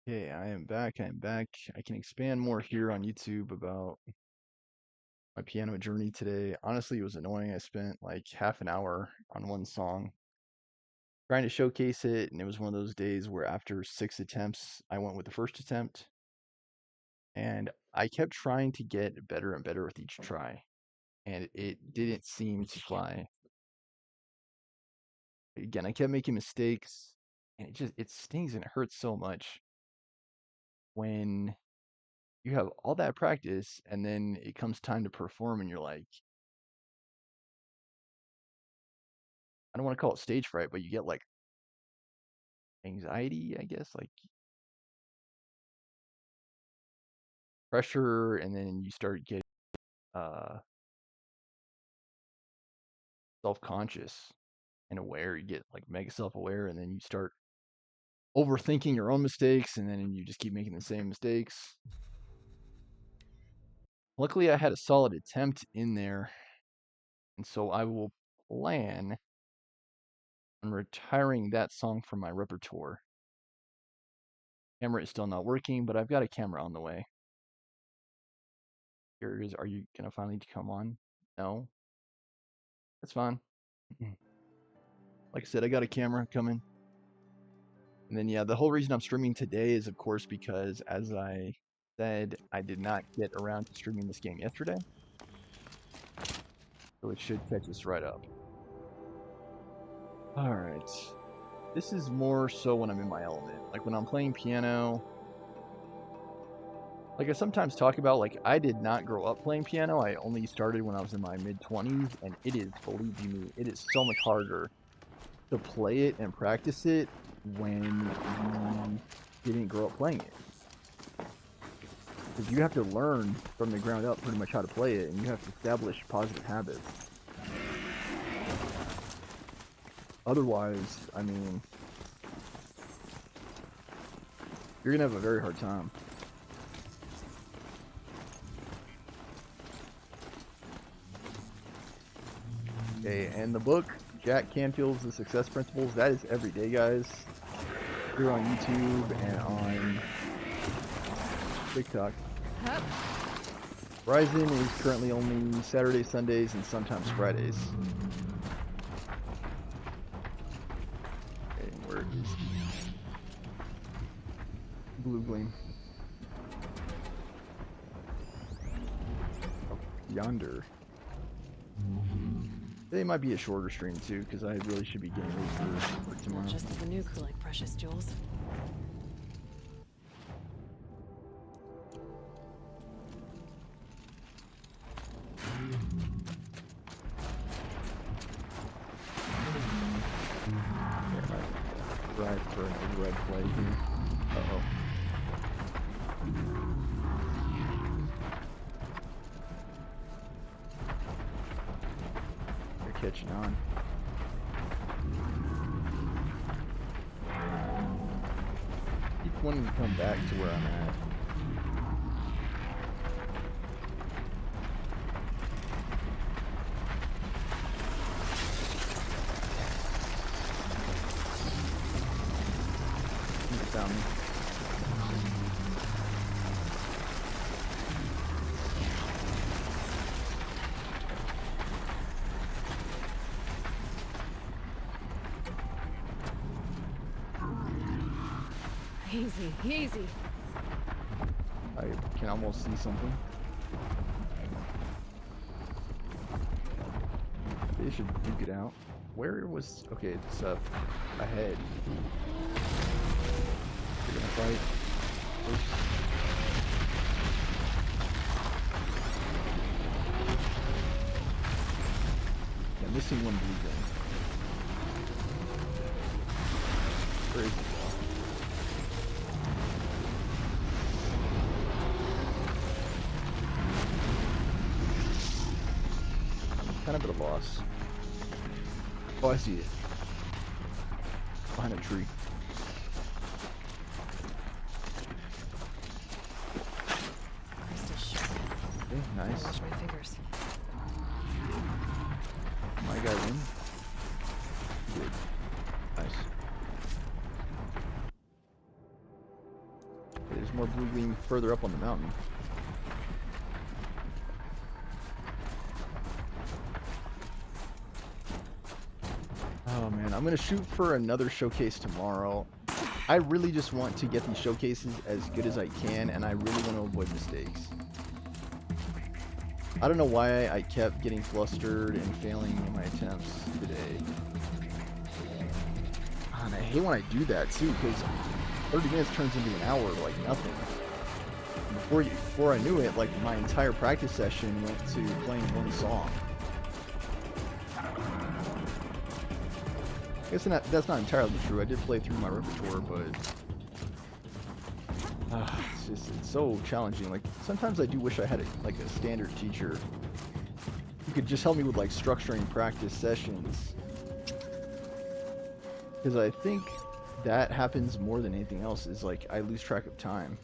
Okay, I am back. I am back. I can expand more here on YouTube about my piano journey today. Honestly, it was annoying. I spent like half an hour on one song trying to showcase it, and it was one of those days where after 6 attempts, I went with the first attempt, and I kept trying to get better and better with each try, and it didn't seem to fly. Again, I kept making mistakes, and it stings and it hurts so much when you have all that practice and then it comes time to perform and you're like, I don't want to call it stage fright, but you get like anxiety, I guess, like pressure, and then you start getting uh self-conscious and aware. You get like mega self-aware, and then you start overthinking your own mistakes, and then you just keep making the same mistakes. Luckily, I had a solid attempt in there, and so I will plan on retiring that song from my repertoire. Camera is still not working, but I've got a camera on the way. Here it is. Are you gonna finally come on? No? That's fine. Like I said, I got a camera coming. And then, yeah, the whole reason I'm streaming today is, of course, because as I said, I did not get around to streaming this game yesterday. So it should catch us right up. All right. This is more so when I'm in my element. Like when I'm playing piano. Like I sometimes talk about, like I did not grow up playing piano. I only started when I was in my mid-20s. And it is, believe you me, it is so much harder to play it and practice it when you didn't grow up playing it. Because you have to learn from the ground up pretty much how to play it, and you have to establish positive habits. Otherwise, I mean, you're going to have a very hard time. Okay, and the book, Jack Canfield's The Success Principles, that is every day, guys. Here on YouTube and on TikTok. Ryzen is currently only Saturdays, Sundays, and sometimes Fridays. Okay, where is Blue Gleam? Oh, yonder. Today might be a shorter stream too, because I really should be getting ready for tomorrow. Not just the nuke who like precious jewels. Right for a red flag here. Uh-oh. They're catching on. Keep wanting to come back to where I'm at. He found me. Easy, easy. I can almost see something. They should duke it out. Where was... Okay, it's up ahead. They're gonna fight first. Yeah, missing one blue gun. Where is it? Kind of at a loss. Oh, I see it. Behind a tree. Crystal sharp. Okay, nice. Wash my fingers. My guy win. Good. Nice. gleam further up on the mountain. Oh man, I'm gonna shoot for another showcase tomorrow. I really just want to get these showcases as good as I can, and I really want to avoid mistakes. I don't know why I kept getting flustered and failing in my attempts today. And I hate when I do that too, because 30 minutes turns into an hour like nothing. Before I knew it, like my entire practice session went to playing one song. I guess that's not entirely true. I did play through my repertoire, but it's so challenging. Like sometimes I do wish I had a standard teacher who could just help me with like structuring practice sessions, because I think that happens more than anything else. Is like I lose track of time.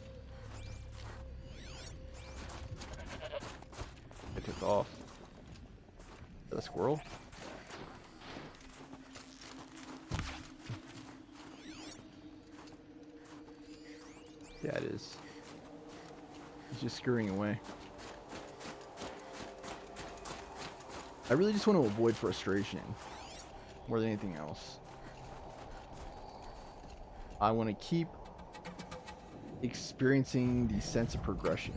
I took off. Is that a squirrel? Yeah, it is. He's just scurrying away. I really just want to avoid frustration more than anything else. I want to keep experiencing the sense of progression.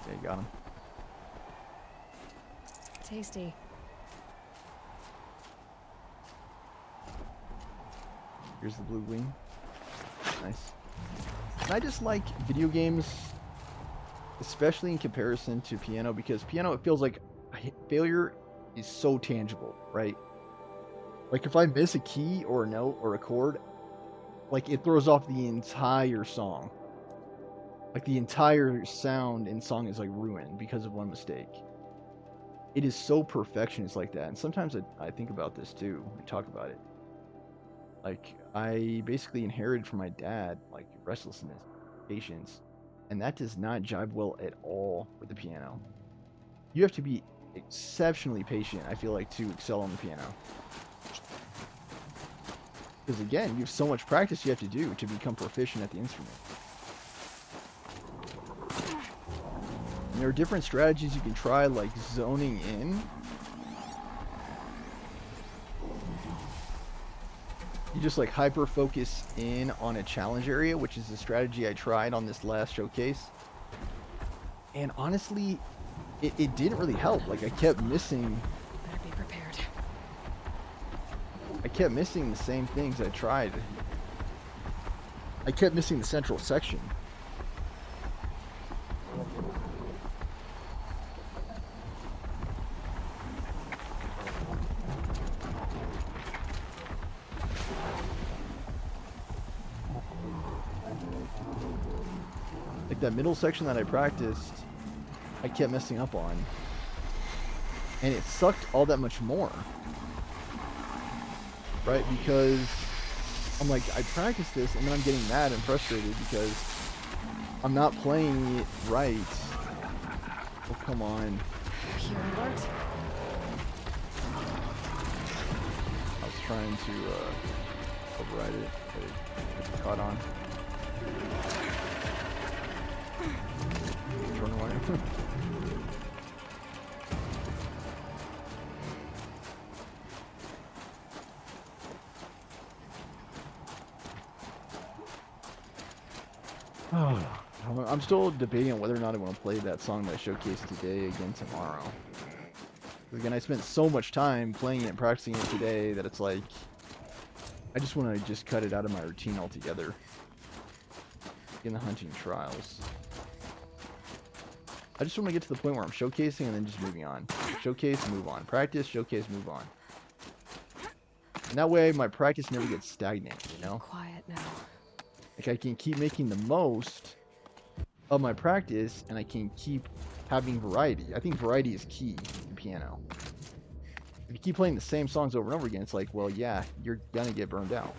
Yeah, you got him. Tasty. Here's the blue gleam. Nice. And I just like video games, especially in comparison to piano, because piano, it feels like failure is so tangible, right? Like if I miss a key or a note or a chord, like it throws off the entire song. Like the entire sound and song is like ruined because of one mistake. It is so perfectionist like that. And sometimes I think about this too. We talk about it. Like I basically inherited from my dad like restlessness, patience, and that does not jive well at all with the piano. You have to be exceptionally patient, I feel like, to excel on the piano. Because again, you have so much practice you have to do to become proficient at the instrument. And there are different strategies you can try, like zoning in. You just like hyper focus in on a challenge area, which is the strategy I tried on this last showcase. And honestly, it didn't really help. Like I kept missing. Better be prepared. I kept missing the same things I tried. I kept missing the central section. Like that middle section that I practiced, I kept messing up on. And it sucked all that much more. Right? Because I'm like, I practiced this and then I'm getting mad and frustrated because I'm not playing it right. Oh, come on. Here alert. I was trying to override it, but it caught on. Turn away. I'm still debating on whether or not I want to play that song that I showcased today again tomorrow. Again, I spent so much time playing it and practicing it today that it's like I just want to just cut it out of my routine altogether. In the hunting trials, I just want to get to the point where I'm showcasing and then just moving on. Showcase, move on. Practice, showcase, move on. And that way my practice never gets stagnant, you know? Quiet now. Like I can keep making the most of my practice and I can keep having variety. I think variety is key in piano. If you keep playing the same songs over and over again, it's like, well, yeah, you're gonna get burned out.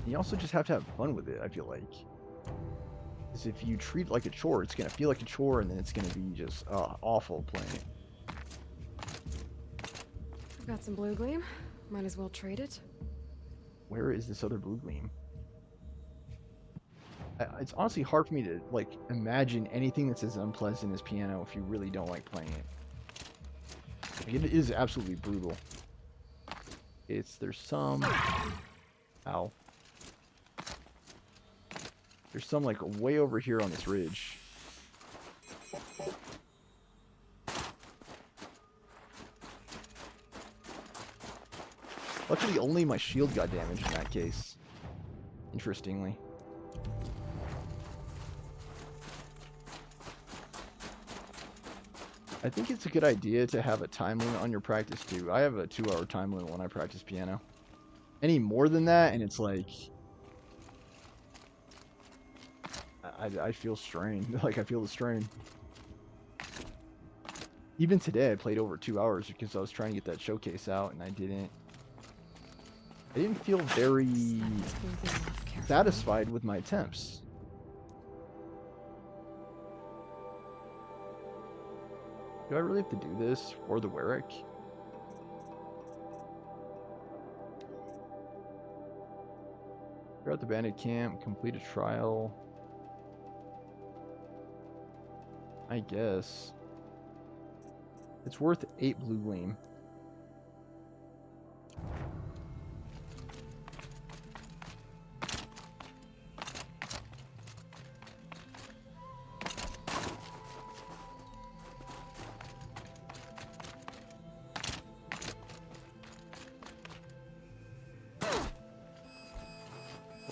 You also just have to have fun with it, I feel like. Because if you treat it like a chore, it's going to feel like a chore, and then it's going to be just awful playing it. I've got some blue gleam. Might as well trade it. Where is this other blue gleam? It's honestly hard for me to like imagine anything that's as unpleasant as piano if you really don't like playing it. Like, it is absolutely brutal. There's some. Ow. There's some like way over here on this ridge. Luckily, only my shield got damaged in that case. Interestingly. I think it's a good idea to have a time limit on your practice too. I have a 2-hour time limit when I practice piano. Any more than that, and it's like... I feel strain. Like, I feel the strain. Even today, I played over 2 hours because I was trying to get that showcase out, and I didn't feel very satisfied with my attempts. Do I really have to do this for the Warwick? Clear out the bandit camp, complete a trial. I guess. It's worth 8 blue gleam.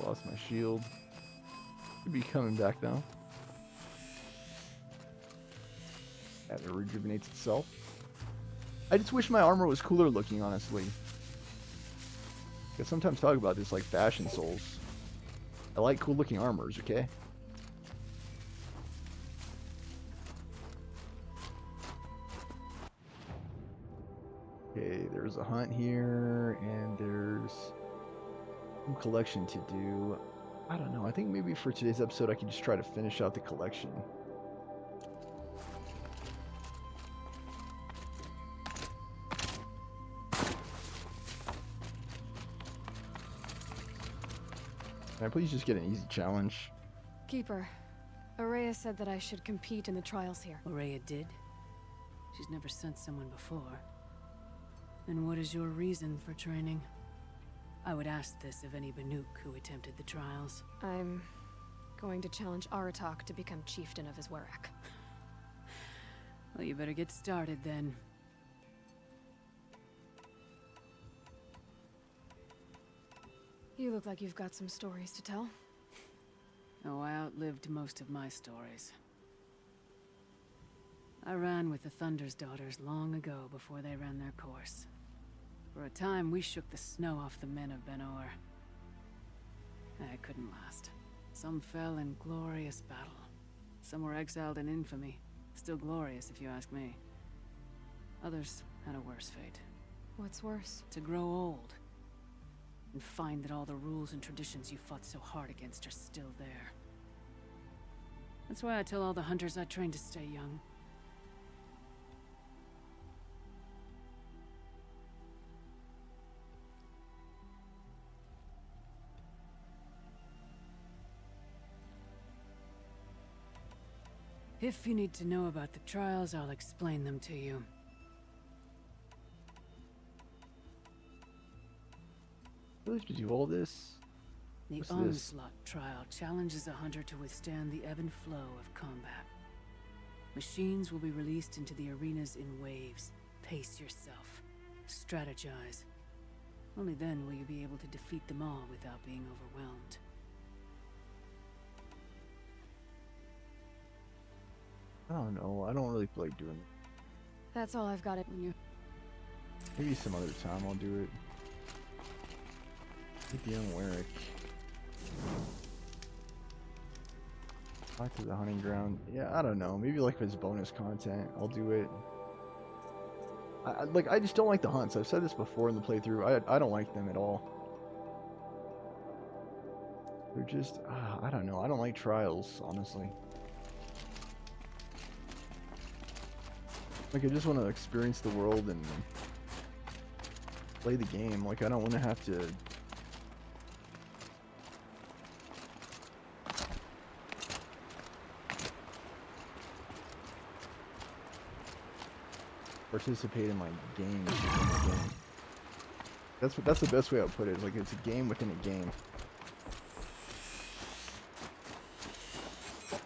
Lost my shield. Should be coming back now. It rejuvenates itself. I just wish my armor was cooler looking, honestly. I sometimes talk about this like fashion souls. I like cool looking armors, okay? Okay, there's a hunt here, and there's some collection to do. I don't know, I think maybe for today's episode I can just try to finish out the collection. Can I please just get an easy challenge? Keeper, Araya said that I should compete in the trials here. Araya did? She's never sent someone before. Then what is your reason for training? I would ask this of any Banuk who attempted the trials. I'm going to challenge Aratak to become chieftain of his Warwick. Well, you better get started then. You look like you've got some stories to tell. Oh, I outlived most of my stories. I ran with the Thunder's daughters long ago before they ran their course. For a time, we shook the snow off the men of Ben-Or. It couldn't last. Some fell in glorious battle. Some were exiled in infamy. Still glorious, if you ask me. Others had a worse fate. What's worse? To grow old. And find that all the rules and traditions you fought so hard against are still there. That's why I tell all the hunters I train to stay young. If you need to know about the trials, I'll explain them to you. Really have to do all this? The What's this? Onslaught trial challenges a hunter to withstand the ebb and flow of combat. Machines will be released into the arenas in waves. Pace yourself. Strategize. Only then will you be able to defeat them all without being overwhelmed. I don't know. I don't really feel like doing it. That's all I've got it when you... Maybe some other time I'll do it. Get the young Warwick. Back to the hunting ground. Yeah, I don't know. Maybe like if it's bonus content, I'll do it. I just don't like the hunts. I've said this before in the playthrough. I don't like them at all. They're just, I don't know. I don't like trials, honestly. Like, I just want to experience the world and play the game. Like, I don't want to have to participate in like games within the game. That's the best way I would put it. Like it's a game within a game.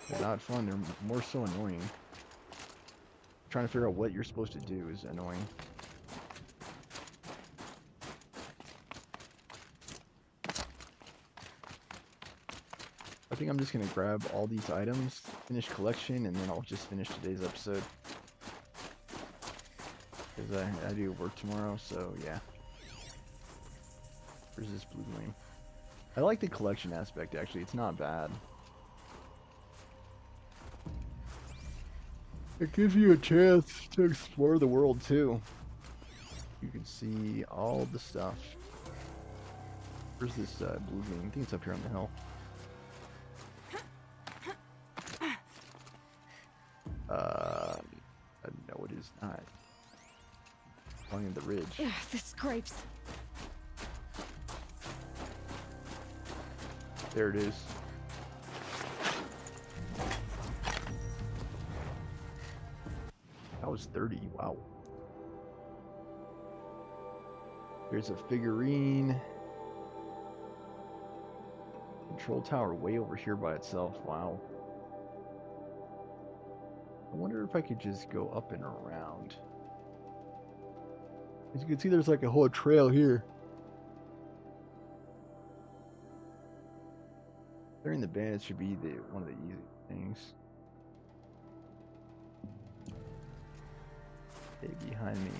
They're not fun. They're more so annoying. Trying to figure out what you're supposed to do is annoying. I think I'm just gonna grab all these items, finish collection, and then I'll just finish today's episode. Because I do work tomorrow, so yeah. Where's this blue flame? I like the collection aspect, actually. It's not bad. It gives you a chance to explore the world, too. You can see all the stuff. Where's this blue flame? I think it's up here on the hill. No, it is not. Along the ridge. Ugh, the scrapes. There it is. That was 30. Wow. There's a figurine. Control tower way over here by itself. Wow. I wonder if I could just go up and around. As you can see, there's like a whole trail here. Clearing the bandits should be one of the easy things. Okay, behind me.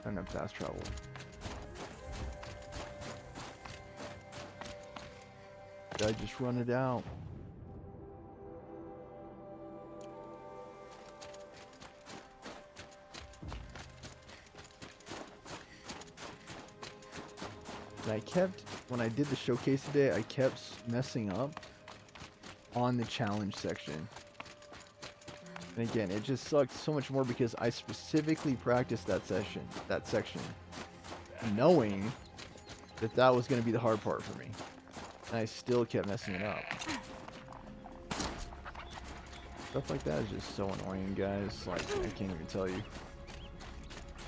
I don't have fast travel. Did I just run it out? And when I did the showcase today, I kept messing up on the challenge section. And again, it just sucked so much more because I specifically practiced that section, knowing that that was going to be the hard part for me. And I still kept messing it up. Stuff like that is just so annoying, guys. Like, I can't even tell you.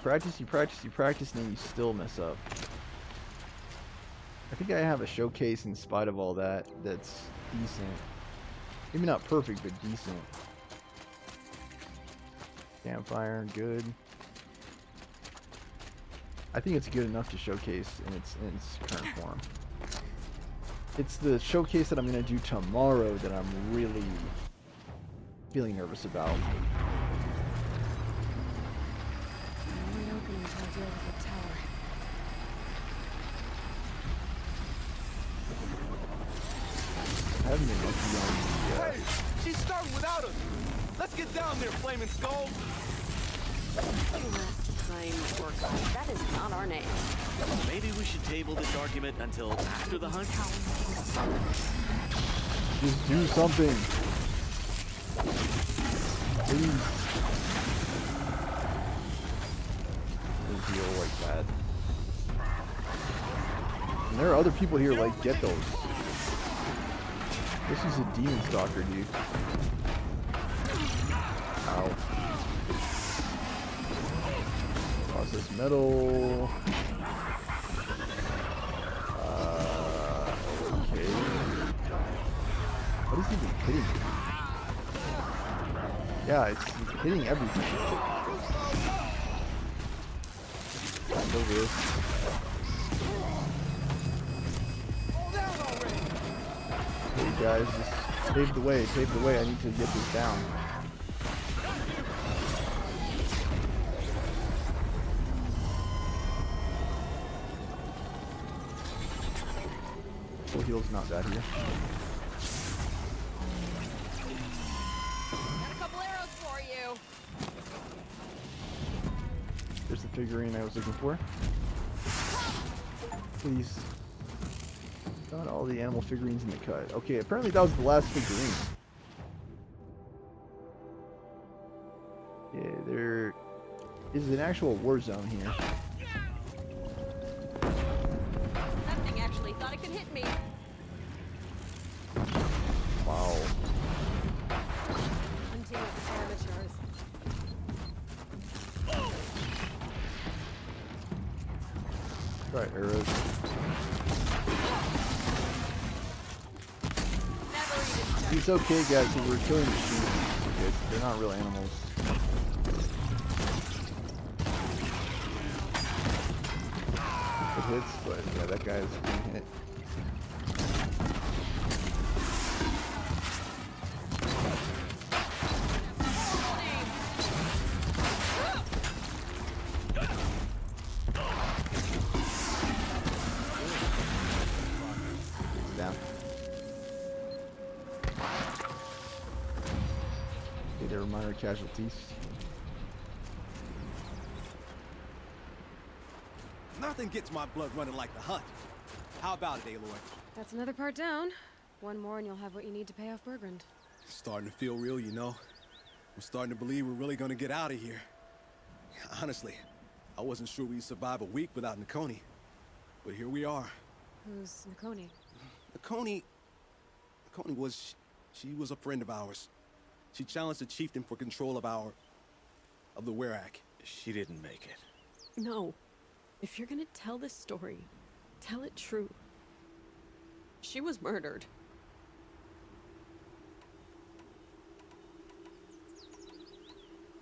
Practice, you practice, you practice, and then you still mess up. I think I have a showcase in spite of all that that's decent. Maybe not perfect, but decent. Campfire, good. I think it's good enough to showcase in its current form. It's the showcase that I'm going to do tomorrow that I'm really feeling nervous about. Wide open until I deal with the tower. I haven't been looking on the, Hey, she's starting without us. Let's get down there, Flaming Skull. That is not our name. Maybe we should table this argument until after the hunt. just do something. Please. Doesn't feel like that. And there are other people here, like, get those. This is a demon stalker, dude. Ow. Process metal. Okay. What is even hitting me? Yeah, it's hitting everything. Over this. Hey guys, just pave the way, pave the way. I need to get this down. Full heal's not bad here. Got a couple arrows for you. There's the figurine I was looking for. Please. Got all the animal figurines in the cut. Okay, apparently that was the last figurine. Yeah, there is an actual war zone here. That thing actually thought it could hit me. Wow. Hunting with amateurs. arrows. It's okay, guys, because we're killing machines. Okay, they're not real animals. It hits, but yeah, that guy is getting hit. Down. Okay, there were minor casualties. Nothing gets my blood running like the hunt. How about it, Aloy? That's another part down. One more and you'll have what you need to pay off Bergrund. Starting to feel real, you know. I'm starting to believe we're really gonna get out of here. Honestly, I wasn't sure we'd survive a week without Nakoni. But here we are. Who's Nakoni? Nakoni was... she was a friend of ours. She challenged the chieftain for control of the Werak. She didn't make it. No. If you're gonna tell this story, tell it true. She was murdered.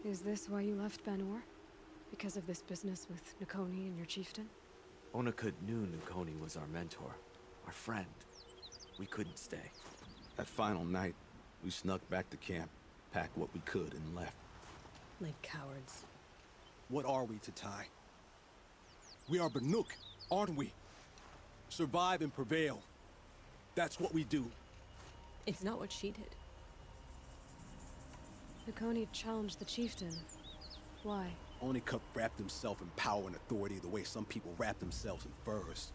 Is this why you left Ben-Or? Because of this business with Nakoni and your chieftain? Onakut knew Nakoni was our mentor, our friend. We couldn't stay. That final night, we snuck back to camp, packed what we could, and left. Like cowards. What are we, Tatai? We are Banuk, aren't we? Survive and prevail. That's what we do. It's not what she did. Nakoni challenged the chieftain. Why? Onikup wrapped himself in power and authority the way some people wrap themselves in furs.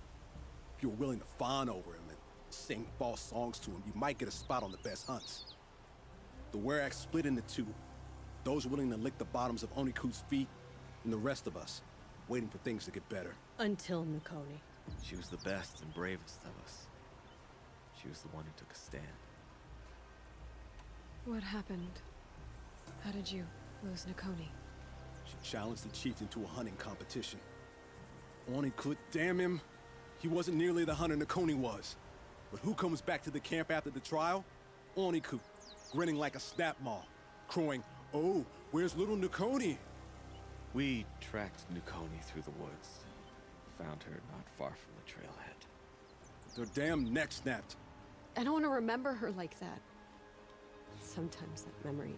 If you're willing to fawn over him and sing false songs to him, you might get a spot on the best hunts. The Werak split into two. Those willing to lick the bottoms of Onikut's feet, and the rest of us, waiting for things to get better. Until Nakoni. She was the best and bravest of us. She was the one who took a stand. What happened? How did you lose Nakoni? She challenged the chieftain to a hunting competition. Onikut, damn him, he wasn't nearly the hunter Nakoni was. But who comes back to the camp after the trial? Onikut, grinning like a snap maw, crowing, "Oh, where's little Nakoni?" We tracked Nakoni through the woods. Found her not far from the trailhead. Their damn neck snapped. I don't want to remember her like that. Sometimes that memory...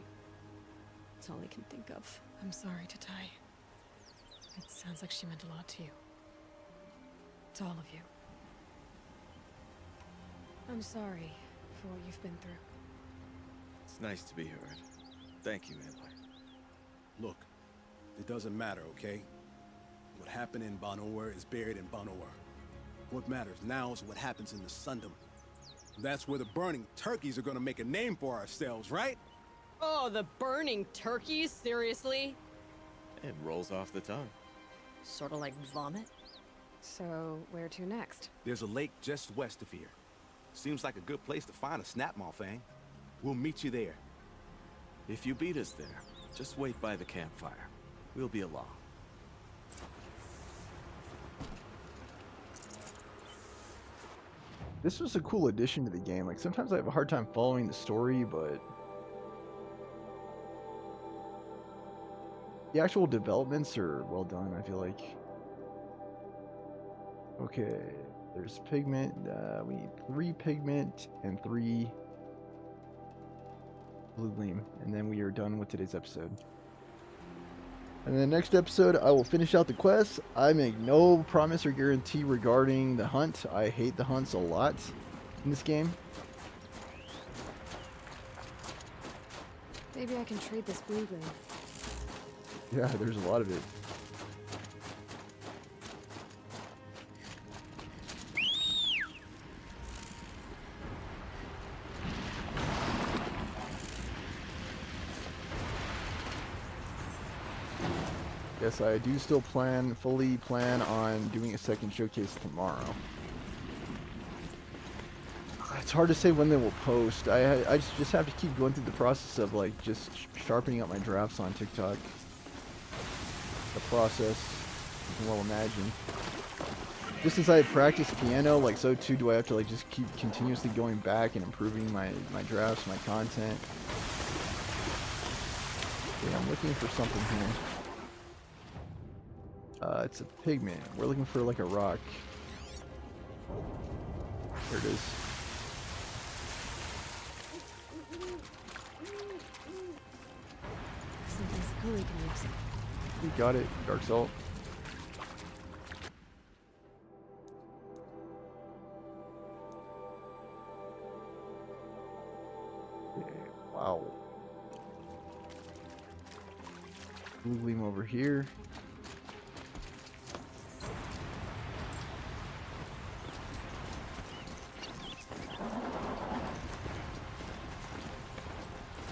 it's all I can think of. I'm sorry, Tatai. It sounds like she meant a lot to you. To all of you. I'm sorry for what you've been through. It's nice to be heard. Thank you, Aloy. Look, it doesn't matter, okay? What happened in Ban-Or is buried in Ban-Or. What matters now is what happens in the Sundom. That's where the burning turkeys are gonna make a name for ourselves, right? Oh, the burning turkeys? Seriously? It rolls off the tongue. Sort of like vomit? So, where to next? There's a lake just west of here. Seems like a good place to find a snapmaw fang. We'll meet you there. If you beat us there, just wait by the campfire. We'll be along. This was a cool addition to the game. Like, sometimes I have a hard time following the story, but the actual developments are well done, I feel like. Okay, there's pigment. We need 3 pigment and 3 blue gleam, and then we are done with today's episode. And in the next episode, I will finish out the quest. I make no promise or guarantee regarding the hunt. I hate the hunts a lot in this game. Maybe I can trade this blue gleam. Yeah, there's a lot of it. Yes, I do still fully plan on doing a second showcase tomorrow. It's hard to say when they will post. I just have to keep going through the process of like just sharpening up my drafts on TikTok. The process, you can well imagine. just as I practice piano, like so too do I have to like just keep continuously going back and improving my drafts, my content. Okay, I'm looking for something here. It's a pigment. We're looking for like a rock. There it is. Something Sakuli can use. We got it. Dark salt. Okay, wow. Blue gleam over here.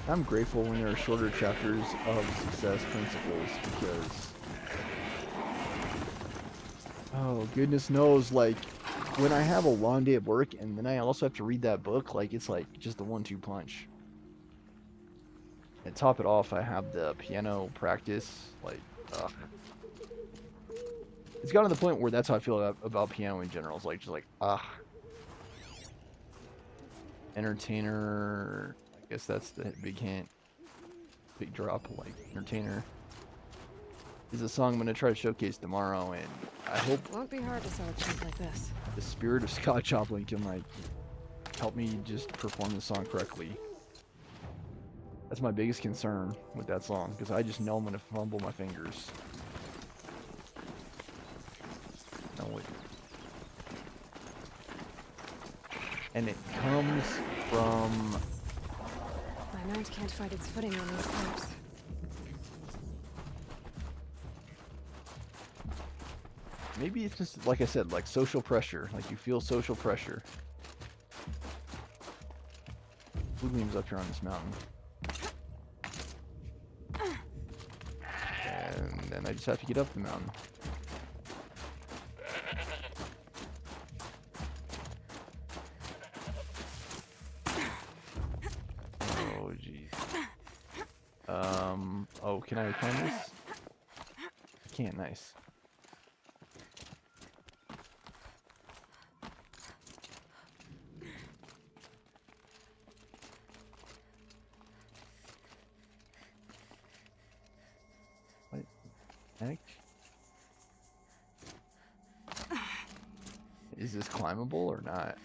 I'm grateful when there are shorter chapters of success principles because, oh, goodness knows, like, when I have a long day at work and then I also have to read that book, like, it's like just a 1-2 punch. And top it off, I have the piano practice, like, ugh. It's gotten to the point where that's how I feel about piano in general. It's like, just like, Entertainer, I guess that's the big hint. Big drop, like, Entertainer is a song I'm going to try to showcase tomorrow, and I hope Won't be hard to sell a chunk like this. the spirit of Scott Joplin can, like, help me just perform the song correctly. That's my biggest concern with that song, because I just know I'm going to fumble my fingers. No, and it comes from... My mind can't find its footing on these slopes. Maybe it's just, like I said, like social pressure. Like you feel social pressure. Blue gleam's up here on this mountain. And then I just have to get up the mountain. Oh, jeez. Oh, can I climb this? I can't, nice. What the heck? Is this climbable or not?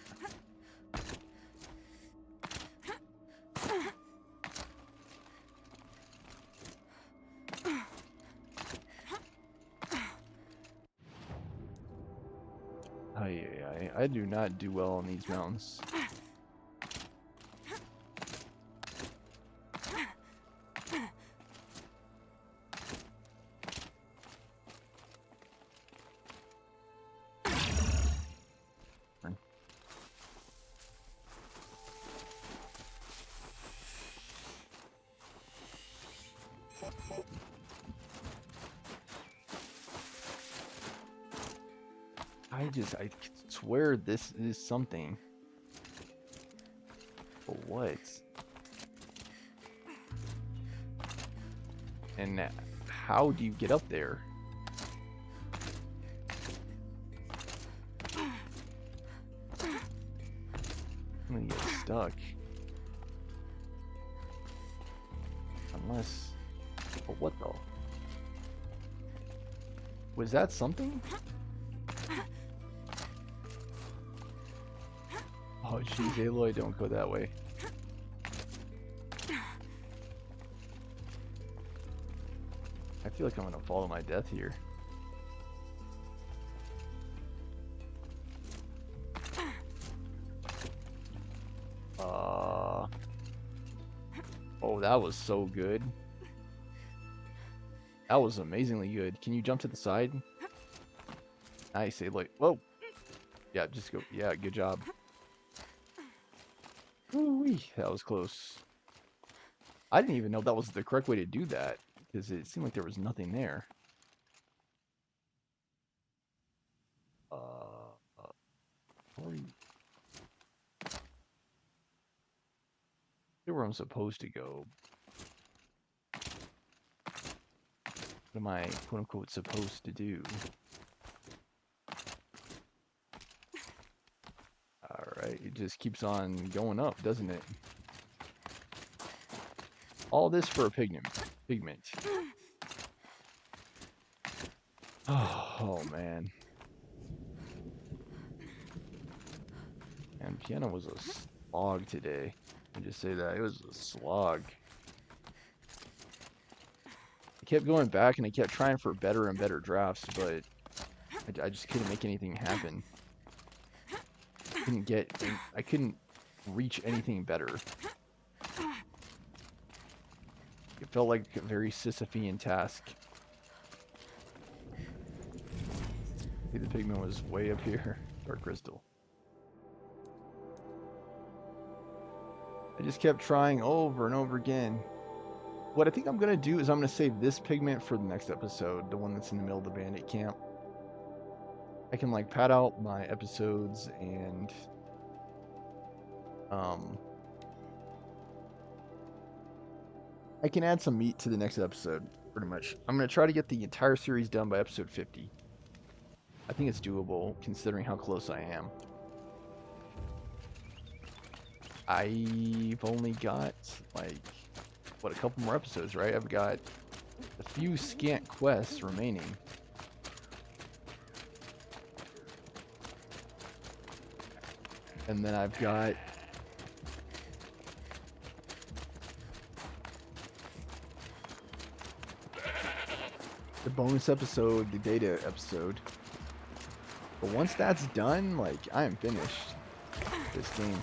I do not do well on these mountains. I swear this is something. But what? And how do you get up there? I'm gonna get stuck. Unless... But what though? Was that something? Oh jeez, Aloy, don't go that way. I feel like I'm gonna fall to my death here. Oh, that was so good. That was amazingly good. Can you jump to the side? Nice, Aloy. Whoa! Yeah, just go. Yeah, good job. Ooh-wee, that was close. I didn't even know that was the correct way to do that, because it seemed like there was nothing there. Where I'm supposed to go. What am I, quote unquote, supposed to do? it just keeps on going up, doesn't it? All this for a pigment. Oh man. And piano was a slog today. I just say that. It was a slog. I kept going back and I kept trying for better and better drafts, but I just couldn't make anything happen. I couldn't reach anything better. It felt like a very Sisyphean task. See, the pigment was way up here. Dark crystal. I just kept trying over and over again. What I think I'm going to do is I'm going to save this pigment for the next episode, the one that's in the middle of the bandit camp. I can like pad out my episodes and I can add some meat to the next episode, pretty much. I'm going to try to get the entire series done by episode 50. I think it's doable, considering how close I am. I've only got, like, what, a couple more episodes, right? I've got a few scant quests remaining. And then I've got the bonus episode, the data episode. But once that's done, like, I am finished this game.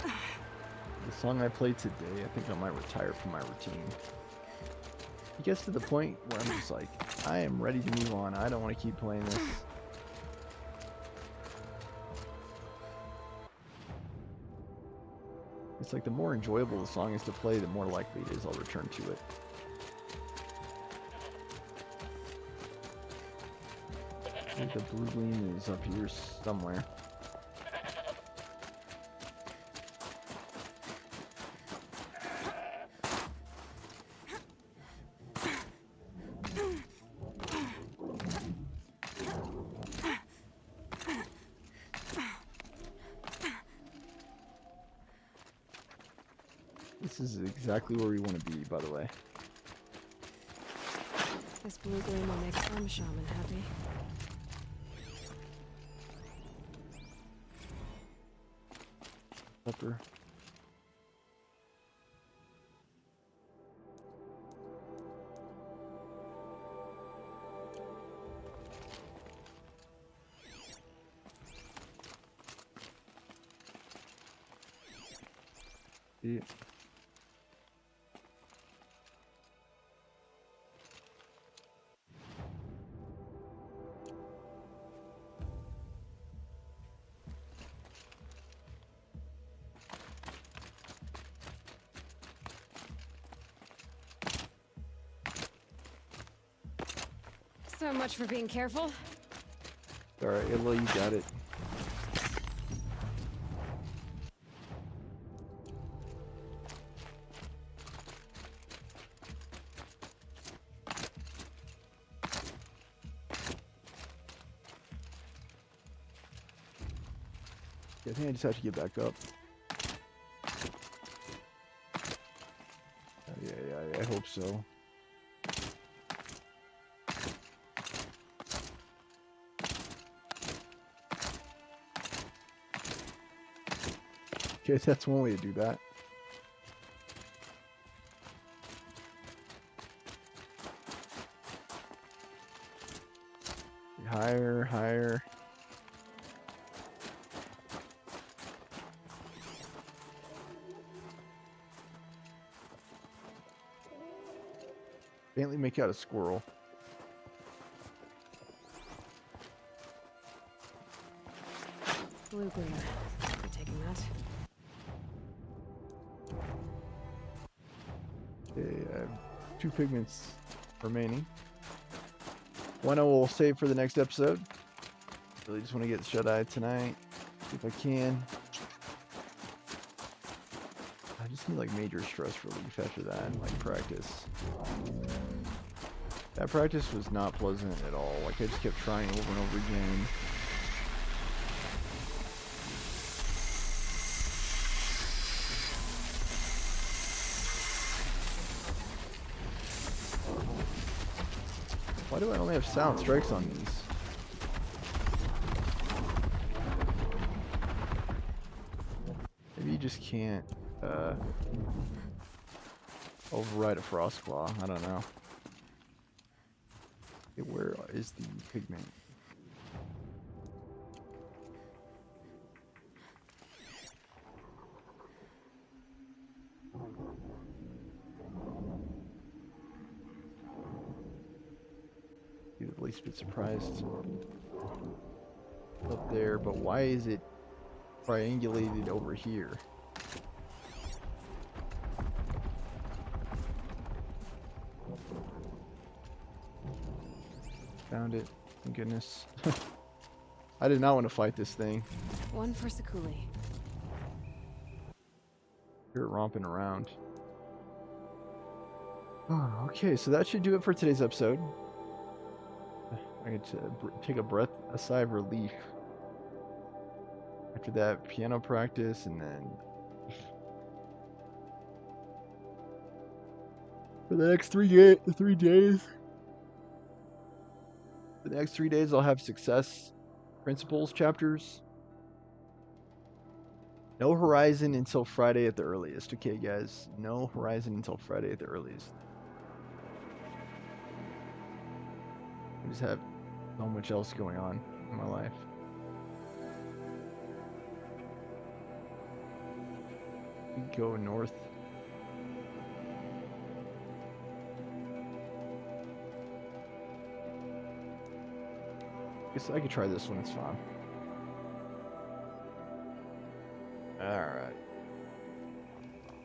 The song I played today, I think I might retire from my routine. It gets to the point where I'm just like, I am ready to move on. I don't want to keep playing this. It's like the more enjoyable the song is to play, the more likely it is I'll return to it. I think the blue gleam is up here somewhere. This is exactly where we want to be, by the way. This blue gleam will make some shaman happy. Pepper. Yeah. So much for being careful. Alright, Illa, you got it. I think I just have to get back up. Yeah, I hope so. Okay, that's one way to do that. Higher, higher. Faintly make out a squirrel. Blue gleam. You're taking that. Okay, I have 2 pigments remaining. One I will save for the next episode. Really just want to get shut-eye tonight, if I can. I just need like major stress relief after that and like practice. That practice was not pleasant at all. Like, I just kept trying over and over again. Why do I only have sound strikes on these? Maybe you just can't override a Frostclaw. I don't know. Okay, where is the pigment? Be the least bit surprised up there, but why is it triangulated over here? Found it. Thank goodness. I did not want to fight this thing. One for Sekuli. You're romping around. Oh, okay, so that should do it for today's episode. I get to take a sigh of relief after that piano practice, and then for the next 3 days. For the next 3 days, I'll have success principles chapters. No Horizon until Friday at the earliest. Okay, guys, no Horizon until Friday at the earliest. I just have so much else going on in my life. We go north. Guess I could try this one, it's fine. Alright.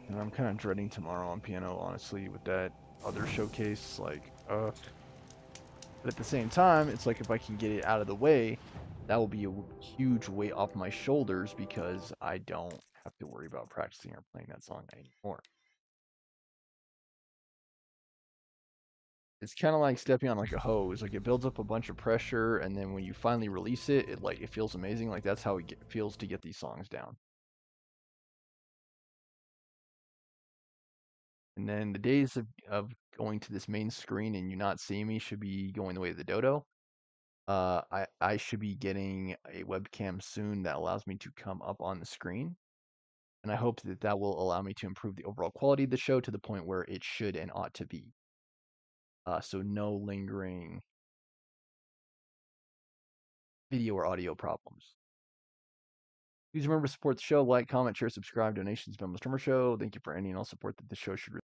And I'm kind of dreading tomorrow on piano, honestly, with that other showcase, like, but at the same time, it's like if I can get it out of the way, that will be a huge weight off my shoulders because I don't have to worry about practicing or playing that song anymore. It's kind of like stepping on like a hose. Like, it builds up a bunch of pressure, and then when you finally release it, it feels amazing. Like, that's how it feels to get these songs down. And then the days of going to this main screen and you not seeing me should be going the way of the dodo. I should be getting a webcam soon that allows me to come up on the screen. And I hope that that will allow me to improve the overall quality of the show to the point where it should and ought to be. So no lingering video or audio problems. Please remember to support the show, like, comment, share, subscribe, donations, Memo Streamer Show. Thank you for any and all support that the show should receive.